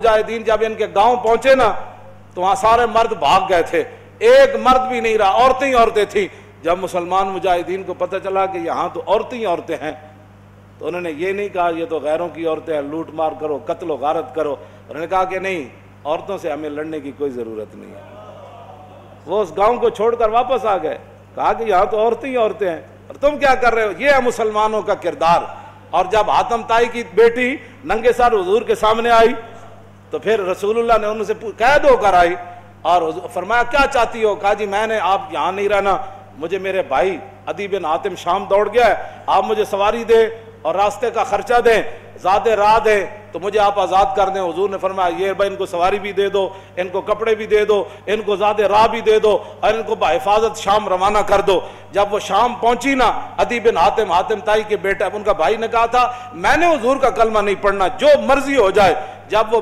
مجاہدین جب ان کے گاؤں پہنچے نا تو وہاں سارے مرد بھاگ گئے تھے، ایک مرد بھی نہیں رہا، عورتیں ہی عورتیں تھیں۔ جب مسلمان مجاہدین کو پتہ چلا کہ یہاں تو عورتیں ہی عورتیں ہیں تو انہوں نے یہ نہیں کہا یہ تو غیروں کی عورتیں ہیں، لوٹ مار کرو، قتل و غارت کرو۔ انہوں نے کہا کہ نہیں، عورتوں سے ہمیں لڑنے کی کوئی ضرورت نہیں ہے۔ وہ اس گاؤں کو چھوڑ کر واپس آ گئے، کہا کہ یہاں تو عورتیں ہی عورتیں ہیں اور تم کیا کر رہے ہو؟ یہ ہے مسلمانوں کا کردار۔ اور جب حاتم طائی کی بیٹی ننگے سر حضور کے سامنے آئی تو پھر رسول اللہ نے ان سے قید ہو کر آئی اور فرمایا کیا چاہتی ہو؟ کہا جی میں نے آپ یہاں نہیں رہنا، مجھے میرے بھائی عدی بن حاتم شام دوڑ گیا ہے، آپ مجھے سواری دیں اور راستے کا خرچہ دیں، زیادہ راہ دیں تو مجھے آپ آزاد کر دیں۔ حضور نے فرمایا یہ بھائی ان کو سواری بھی دے دو، ان کو کپڑے بھی دے دو، ان کو زیادہ راہ بھی دے دو اور ان کو بحفاظت شام روانہ کر دو۔ جب وہ شام پہنچی نا، عدی بن حاتم، حاتم طائی کے بیٹا، ان کا بھائی نے کہا تھا میں نے حضور کا کلمہ نہیں پڑھنا، جو مرضی ہو جائے۔ جب وہ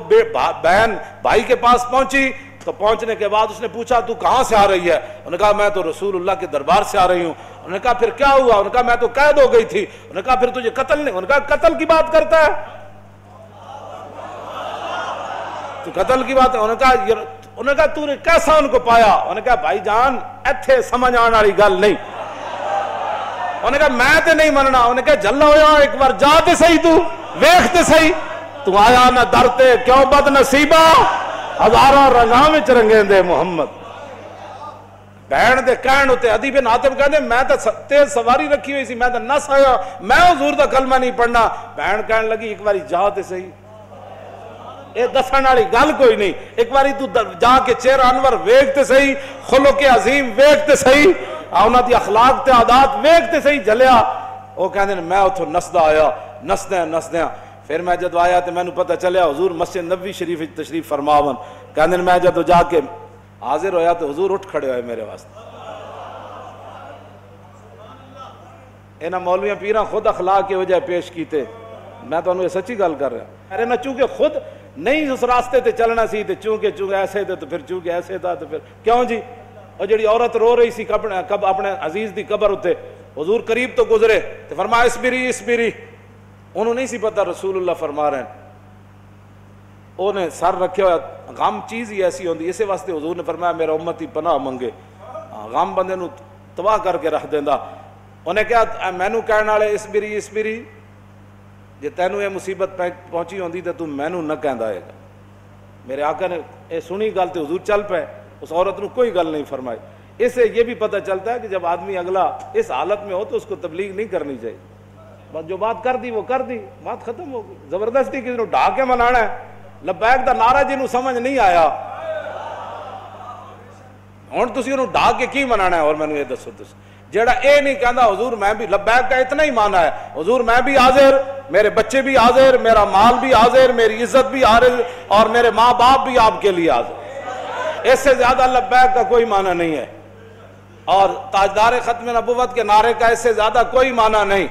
بہن بھائی کے پاس پہنچی تو پہنچنے کے بعد اس نے پوچھا تو کہاں سے آ رہی ہے؟ انہوں نے کہا میں تو رسول اللہ کے دربار سے آ رہی ہوں۔ انہوں نے کہا پھر کیا ہوا؟ انہوں نے کہا میں تو قید ہو گئی تھی۔ انہوں نے کہا پھر تجھے قتل نہیں؟ انہوں نے کہا قتل کی بات کرتا ہے تو قتل کی بات ہے؟ انہوں نے کہا تو نے کیسا ان کو پایا؟ انہوں نے کہا بھائی جان ایتھے سمجھ آنے والی گل نہیں۔ انہوں نے کہا میں تے نہیں مننا۔ انہوں نے کہا جلا ہویا ایک بار جا تے صحیح، تو ویکھ تے صحیح، تو آیا نہ درتے کیوں بد نصیبہ ہزاراں رنگاں وچ رنگیں دے محمد۔ بہن دے کہن ہوتے عدی بن حاتم کہندے میں تو تیز سواری رکھی ہوئی سی، میں تو نس آیا، میں حضور دا کلمہ نہیں پڑھنا۔ بہن کہن لگی ایک باری جا تے صحیح، اے دسن والی گل کوئی نہیں، ایک باری تو جا کے چہرہ انور ویکھ تے صحیح، خلق عظیم ویکھ تے صحیح، انہاں دی اخلاق تے عادات ویکھ تے صحیح جلیا۔ وہ کہندے میں اتھوں نسدا آیا، نسدیاں پھر میں جدو آیا تو میں نے پتہ چلیا حضور مسجد نبوی شریف تشریف فرماون۔ کہندے میں جدو جا کے حاضر ہویا تو حضور اٹھ کھڑے ہوئے میرے واسطے۔ انہاں مولویاں پیراں خود اخلاق کی وجہ پیش کیتے، میں تو انہوں یہ سچی گل کر رہا ارے نہ چونکہ خود نہیں اس راستے تے چلنا سی تے چونکہ ایسے تھے تو پھر چونکہ ایسے تھا تو پھر کیوں جی؟ اور جڑی عورت رو رہی سی کب اپنے عزیز دی قبر ہوتے، حضور قریب تو گزرے تو فرمایا اسبری، انہوں نہیں سی پتہ رسول اللہ فرما رہے ہیں، انہیں سر رکھے ہوا۔ غم چیز ہی ایسی ہوندی، اسے واسطے حضور نے فرمایا میرا امتی پناہ منگے، غم بندے نو تباہ کر کے رکھ دیندا۔ انہیں کہا مینو کہنے والے اسبری، جے تینوں یہ مصیبت پہنچی ہوندی تو تم مینو نہ کہندا ہے گا۔ میرے آقا نے یہ سنی گل تو حضور چل پے، اس عورت نے کوئی گل نہیں فرمائی۔ اس سے یہ بھی پتہ چلتا ہے کہ جب آدمی اگلا اس حالت میں ہو تو اس کو تبلیغ نہیں کرنی چاہیے، بس جو بات کر دی وہ کر دی، بات ختم ہو گئی۔ زبردستی کسی نے ڈھا کے منانا ہے، لبیک دا نعرہ جنہوں سمجھ نہیں آیا ہن تسی انہوں ڈھا کے کی منانا ہے؟ اور میں نے یہ دسو تسی جیڑا اے نہیں کہندا حضور میں بھی لبیک کا اتنا ہی مانا ہے، حضور میں بھی حاضر، میرے بچے بھی حاضر، میرا مال بھی حاضر، میری عزت بھی حاضر اور میرے ماں باپ بھی آپ کے لیے حاضر۔ اس سے زیادہ لبیک کا کوئی معنی نہیں ہے، اور تاجدار ختم نبوت کے نعرے کا اس سے زیادہ کوئی معنی نہیں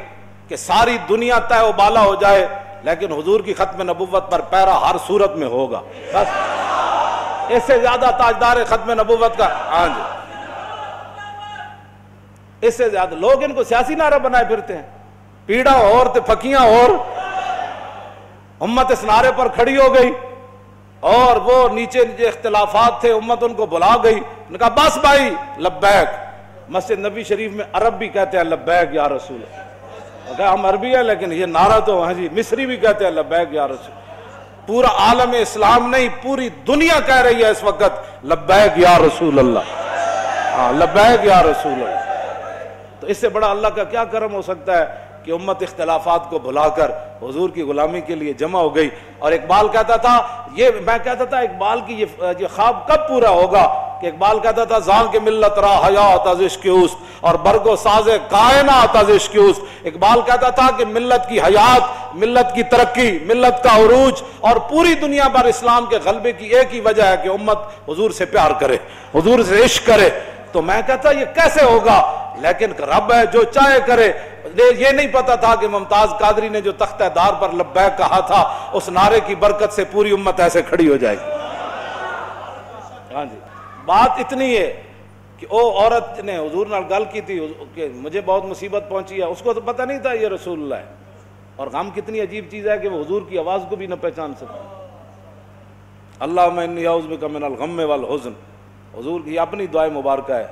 کہ ساری دنیا تہ و بالا ہو جائے لیکن حضور کی ختم نبوت پر پیرا ہر صورت میں ہوگا، بس اس سے زیادہ تاجدار ختم نبوت کا ہاں جی اس سے زیادہ لوگ ان کو سیاسی نعرہ بنائے پھرتے ہیں، پیڑا اور تے پھکیاں اور امت اس نعرے پر کھڑی ہو گئی اور وہ نیچے اختلافات تھے امت ان کو بلا گئی، انہوں نے کہا بس بھائی لبیک۔ مسجد نبی شریف میں عرب بھی کہتے ہیں لبیک یا رسول، ہم عربی ہیں لیکن یہ نعرہ تو ہاں جی مصری بھی کہتے ہیں لبیک یا رسول۔ پورا عالم اسلام نہیں پوری دنیا کہہ رہی ہے اس وقت لبیک یا رسول اللہ، ہاں لبیک یا رسول اللہ۔ تو اس سے بڑا اللہ کا کیا کرم ہو سکتا ہے کہ امت اختلافات کو بھلا کر حضور کی غلامی کے لیے جمع ہو گئی۔ اور اقبال کہتا تھا میں کہتا تھا اقبال کی یہ خواب کب پورا ہوگا کہ اقبال کہتا تھا زان کے ملت را حیات از عشق اوست اور برگ و ساز کائنات از عشق اوست۔ اقبال کہتا تھا کہ ملت کی حیات، ملت کی ترقی، ملت کا عروج اور پوری دنیا پر اسلام کے غلبے کی ایک ہی وجہ ہے کہ امت حضور سے پیار کرے، حضور سے عشق کرے۔ تو میں کہتا یہ کیسے ہوگا؟ لیکن رب ہے جو چاہے کرے۔ یہ نہیں پتا تھا کہ ممتاز قادری نے جو تختہ دار پر لبیک کہا تھا اس نعرے کی برکت سے پوری امت ایسے کھڑی ہو جائے گی۔ ہاں جی بات اتنی ہے کہ او عورت نے حضور نال گل کی تھی کہ مجھے بہت مصیبت پہنچی ہے، اس کو تو پتہ نہیں تھا یہ رسول اللہ ہے، اور غم کتنی عجیب چیز ہے کہ وہ حضور کی آواز کو بھی نہ پہچان سکتا۔ اللہم انی اعوذ بک من الغم والحزن. حضور کی اپنی دعائیں مبارکہ ہے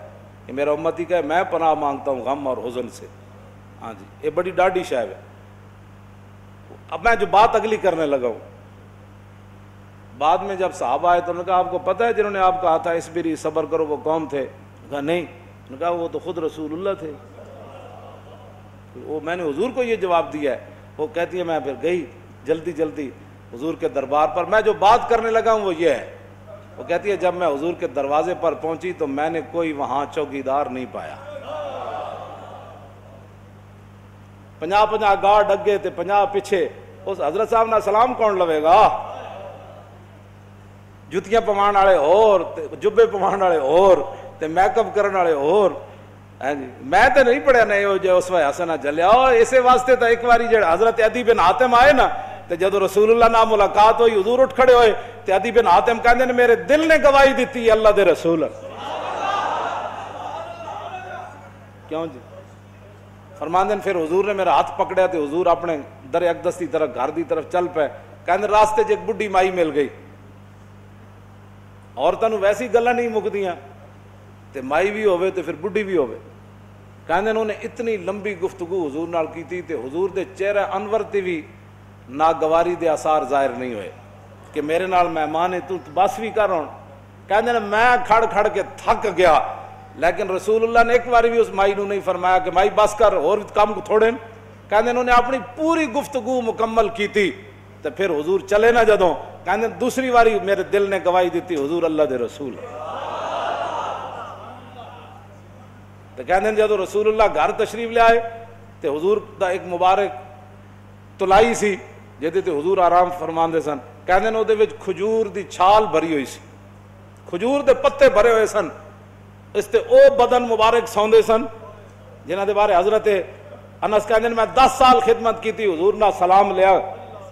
کہ میرا امتی کا ہے میں پناہ مانگتا ہوں غم اور حزن سے. ہاں جی یہ بڑی ڈاڈی شاید ہے. اب میں جو بات اگلی کرنے لگا ہوں، بعد میں جب صحابہ آئے تو انہوں نے کہا آپ کو پتہ ہے جنہوں نے آپ کہا تھا اصبری صبر کرو وہ کون تھے؟ کہا نہیں. انہوں نے کہا وہ تو خود رسول اللہ تھے. وہ میں نے حضور کو یہ جواب دیا ہے. وہ کہتی ہے میں پھر گئی جلدی جلدی حضور کے دربار پر. میں جو بات کرنے لگا ہوں وہ یہ ہے. وہ کہتی ہے جب میں حضور کے دروازے پر پہنچی تو میں نے کوئی وہاں چوکیدار نہیں پایا. 50 گارڈ اگے تے 50 پیچھے. اس حضرت صاحب نے سلام کون لوے گا؟ جتیاں پوان والے اور جبے پوان والے اور تے میک اپ کرنے والے اور. میں تو نہیں پڑھیا نہیں جو اس وقت حسنا چلیا. اسی واسطے تو ایک باری جڑے حضرت عدی بن حاتم آئے نا تے جدو رسول اللہ نال ملاقات ہوئی حضور اٹھ کھڑے ہوئے تے عدی بن حاتم کہندے نے میرے دل نے گواہی دیتی اللہ دے رسول. کیوں جی؟ فرماندے پھر حضور نے میرا ہاتھ پکڑیا تے حضور اپنے در اقدس کی طرف گھر دی طرف چل پے. کہندے راستے چ ایک بڈھی مائی مل گئی. عورتاں نوں ویسی گلاں نہیں مکدیاں تے مائی بھی ہوے تے پھر بڈھی بھی ہوے. کہندے انہوں نے اتنی لمبی گفتگو حضور نال کیتی تے حضور دے چہرہ انور تے بھی ناگواری دے آثار ظاہر نہیں ہوئے کہ میرے نال مہمان ہے تو بس بھی کر. ہوں کہندے نے میں کھڑ کھڑ کے تھک گیا لیکن رسول اللہ نے ایک باری بھی اس مائی نوں نہیں فرمایا کہ مائی بس کر اور کام تھوڑے. کہندے انہوں نے اپنی پوری گفتگو مکمل کی تھی تو پھر حضور چلے نہ جدوں کہندے دوسری باری میرے دل نے گواہی دیتی حضور اللہ دے رسول. تو کہندے جدوں رسول اللہ گھر تشریف لے آئے تو حضور دا ایک مبارک تلائی سی جہدے تے حضور آرام فرماندے سن. کہندے نے اودے وچ کھجور دی چھال بھری ہوئی سی. کھجور دے پتے بھرے ہوئے سن. اس تے او بدن مبارک سوندے سن جنہاں دے بارے حضرت انس کہندے نے میں 10 سال خدمت کیتی حضور نال سلام لیا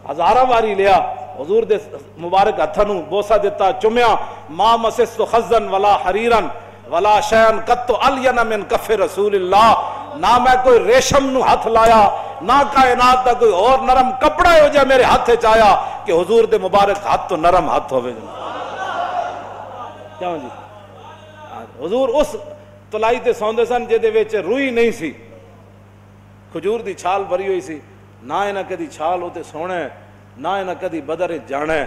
ہزاراں واری لیا حضور دے مبارک ہتھاں نوں بوسا دیتا چومیا. ما مسست خزن ولا حریرن ولا شیئن قط الین من کف رسول اللہ. نہ میں کوئی ریشم نو ہاتھ لایا نہ کائنات دا کوئی اور نرم کپڑا ہو جائے میرے ہاتھ چ آیا کہ حضور دے مبارک ہاتھ تو نرم ہاتھ ہوے. کیوں جی؟ حضور اس تلائی تے سوندے سن جے دے وچ روئی نہیں سی کھجور دی چھال بھری ہوئی سی. نہ انہاں کدی چھال ہوتے سونے نہ انہاں کدی بدر جانے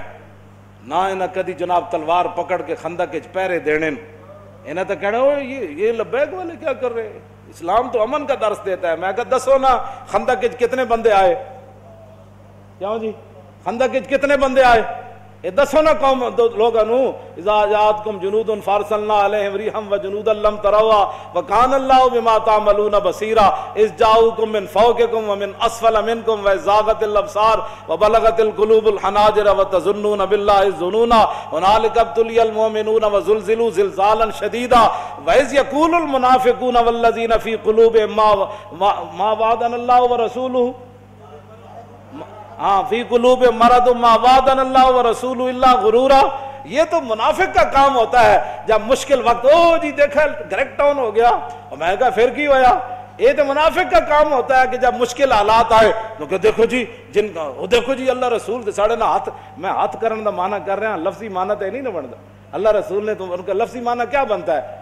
نہ انہاں کدی جناب تلوار پکڑ کے خندق وچ پہرے دینے. انہاں تو کہنا یہ لبیک والے کیا کر رہے ہیں؟ اسلام تو امن کا درس دیتا ہے. میں کہا دسو نا خندق وچ کتنے بندے آئے؟ کیوں جی خندق وچ کتنے بندے آئے؟ یہ دسو نا قوم لوگاں نو اذا جاءتکم جنود فارسلنا علیہم ریحا وجنودا لم تروها وکان اللہ بما تعملون بصیرا اذ جاءوکم من فوقکم ومن اسفل منکم وزاغت الابصار وبلغت القلوب الحناجر وتظنون باللہ الظنونا هنالک ابتلی المؤمنون وزلزلوا زلزالا شدیدا واذ یقول المنافقون والذین فی قلوبهم ما وعدنا اللہ ورسولہ ہاں فی قلوب مرض ما وعدنا اللہ ورسول اللہ غرورا. یہ تو منافق کا کام ہوتا ہے جب مشکل وقت او جی دیکھا گریک ٹاؤن ہو گیا اور میں کہا پھر کی ہویا. یہ تو منافق کا کام ہوتا ہے کہ جب مشکل حالات آئے تو کہ دیکھو جی جن کا وہ دیکھو جی اللہ رسول دے ساڑے نا ہاتھ میں ہاتھ کرنے دا معنی کر رہے ہیں لفظی معنی تو نہیں نہ بنتا. اللہ رسول نے تو ان کا لفظی معنی کیا بنتا ہے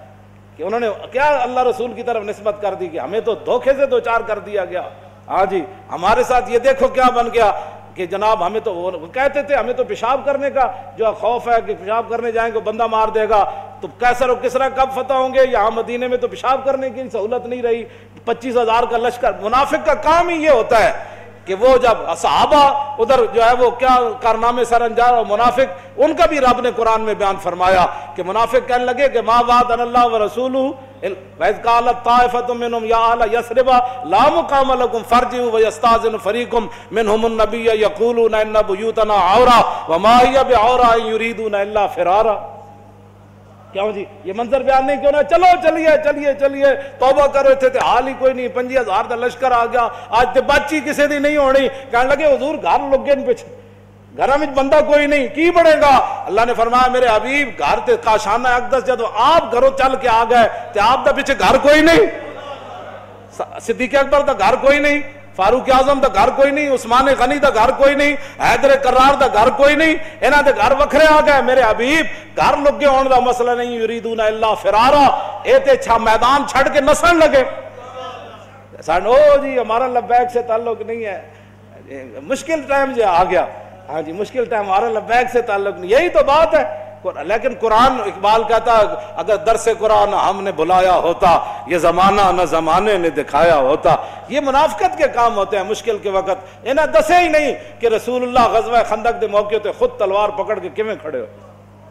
کہ انہوں نے کیا اللہ رسول کی طرف نسبت کر دی کہ ہمیں تو دھوکے سے دو چار کر دیا گیا. ہاں جی ہمارے ساتھ یہ دیکھو کیا بن گیا کہ جناب ہمیں تو وہ کہتے تھے ہمیں تو پیشاب کرنے کا جو خوف ہے کہ پیشاب کرنے جائیں گے بندہ مار دے گا. تو کیسر و کسرا کب فتح ہوں گے؟ یہاں مدینے میں تو پیشاب کرنے کی سہولت نہیں رہی. 25,000 کا لشکر. منافق کا کام ہی یہ ہوتا ہے کہ وہ جب صحابہ ادھر جو ہے وہ کیا کارنامے سر انجام اور منافق ان کا بھی رب نے قرآن میں بیان فرمایا کہ منافق کہنے لگے کہ ما وعدنا اللہ ورسولہ وَإِذْ قَالَتْ طَائِفَةٌ مِّنْهُمْ يَا أَهْلَ يَثْرِبَ لَا مُقَامَ لَكُمْ فَارْجِعُوا وَيَسْتَأْذِنُ فَرِيقٌ مِّنْهُمُ النَّبِيَّ يَقُولُونَ إِنَّ بُيُوتَنَا عَوْرَةٌ وَمَا هِيَ بِعَوْرَةٍ إِن يُرِيدُونَ إِلَّا فِرَارًا. کیوں جی یہ منظر بیان نہیں کیوں نہ چلو چلیے توبہ کرو تھے حال ہی کوئی نہیں 25,000 کا لشکر آ گیا آج تے بچی کسی دی نہیں ہونی. کہنے لگے حضور گھر لگے پیچھے گھر میں بندہ کوئی نہیں کی بڑھے گا. اللہ نے فرمایا میرے حبیب گھر تے کاشانہ اقدس جدو آپ گھروں چل کے آ گئے تے آپ دا پیچھے گھر کوئی نہیں. صدیق اکبر دا گھر کوئی نہیں فاروق اعظم دا گھر کوئی نہیں، عثمان غنی دا گھر کوئی نہیں، حیدر کرار دا گھر کوئی نہیں، انہاں دے گھر وکھرے آ گئے۔ میرے حبیب گھر لگے ہون دا مسئلہ نہیں، یریدون الا فرارا، اے تے چھا میدان چھڑ کے نسن لگے۔ سانو جی ہمارا لبیک سے تعلق نہیں ہے، مشکل ٹائم جو آ گیا، ہاں جی مشکل ٹائم، ہمارا لبیک سے تعلق نہیں، یہی تو بات ہے۔ لیکن قرآن، اقبال کہتا اگر درس قرآن ہم نے بلایا ہوتا، یہ زمانہ نہ زمانے نے دکھایا ہوتا۔ یہ منافقت کے کام ہوتے ہیں مشکل کے وقت۔ انہیں دسے ہی نہیں کہ رسول اللہ غزوہ خندق دے موقع تے خود تلوار پکڑ کے کیویں کھڑے ہو۔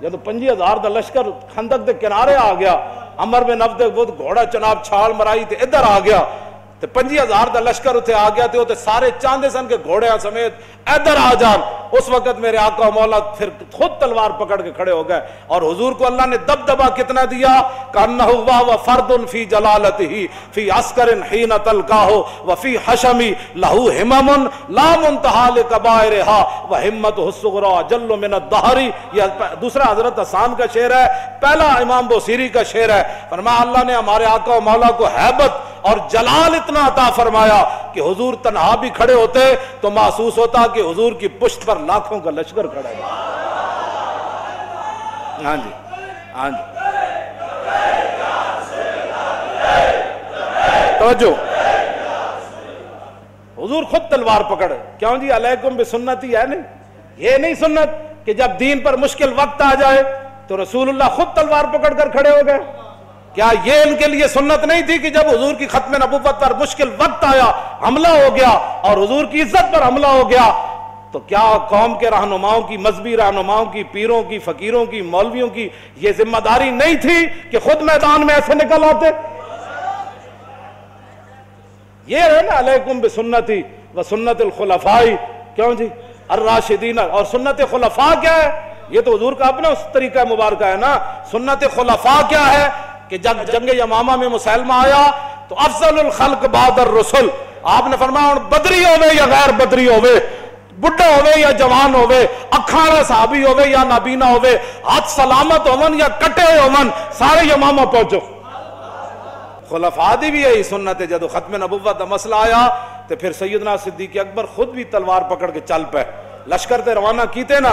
جب 25,000 دا لشکر خندق دے کنارے آ گیا، عمر بن عبد الود گھوڑا چناب چھال مرائی تے ادھر آ گیا، تے 25,000 دا لشکر اتنے آ گیا تے سارے چاندے سن کے گھوڑے سمیت ادھر آ جان۔ اس وقت میرے آقا و مولا پھر خود تلوار پکڑ کے کھڑے ہو گئے، اور حضور کو اللہ نے دبدبا کتنا دیا، کانہ و فرد فی جلالتہ فی عسکر حین تلقاہ وفی حشم لہ ہمم لا منتہا لکبائرہا وہمتہ الصغریٰ جل من الدہر۔ یہ دوسرا حضرت حسان کا شعر ہے، پہلا امام بوصیری کا شعر ہے۔ فرمایا اللہ نے ہمارے آقا و مولا کو ہیبت اور جلال اتنا عطا فرمایا کہ حضور تنہا بھی کھڑے ہوتے تو محسوس ہوتا کہ حضور کی پشت پر لاکھوں کا لشکر کھڑا ہے۔ ہاں جی ہاں جی توجہ، حضور خود تلوار پکڑے، کیوں جی علیکم بسنتی ہے نہیں، یہ نہیں سنت کہ جب دین پر مشکل وقت آ جائے تو رسول اللہ خود تلوار پکڑ کر کھڑے ہو گئے؟ کیا یہ ان کے لیے سنت نہیں تھی کہ جب حضور کی ختم نبوت پر مشکل وقت آیا، حملہ ہو گیا اور حضور کی عزت پر حملہ ہو گیا، تو کیا قوم کے رہنماؤں کی، مذہبی رہنماؤں کی، پیروں کی، فقیروں کی، مولویوں کی یہ ذمہ داری نہیں تھی کہ خود میدان میں ایسے نکل آتے؟ یہ ہے نا علیکم بسنتی و سنت الخلفاء، کیوں جی الراشدین۔ اور سنت خلفاء کیا ہے؟ یہ تو حضور کا اپنا اس طریقہ مبارکہ ہے نا۔ سنت خلفاء کیا ہے کہ جب جنگ یمامہ میں مسلمہ آیا تو افضل الخلق بعد الرسل، آپ نے فرمایا بدری ہوئے یا غیر بدری ہوئے، بڑھا ہوئے یا جوان ہوئے، اکھاڑا صحابی ہوئے یا نابینا ہوئے، ہاتھ سلامت ہومن یا کٹے ہومن، سارے یمامہ پہنچو۔ خلفاء دی بھی یہی سنت ہے۔ جدو ختم نبوت کا مسئلہ آیا تو پھر سیدنا صدیق اکبر خود بھی تلوار پکڑ کے چل پے، لشکر تے روانہ کیتے نا۔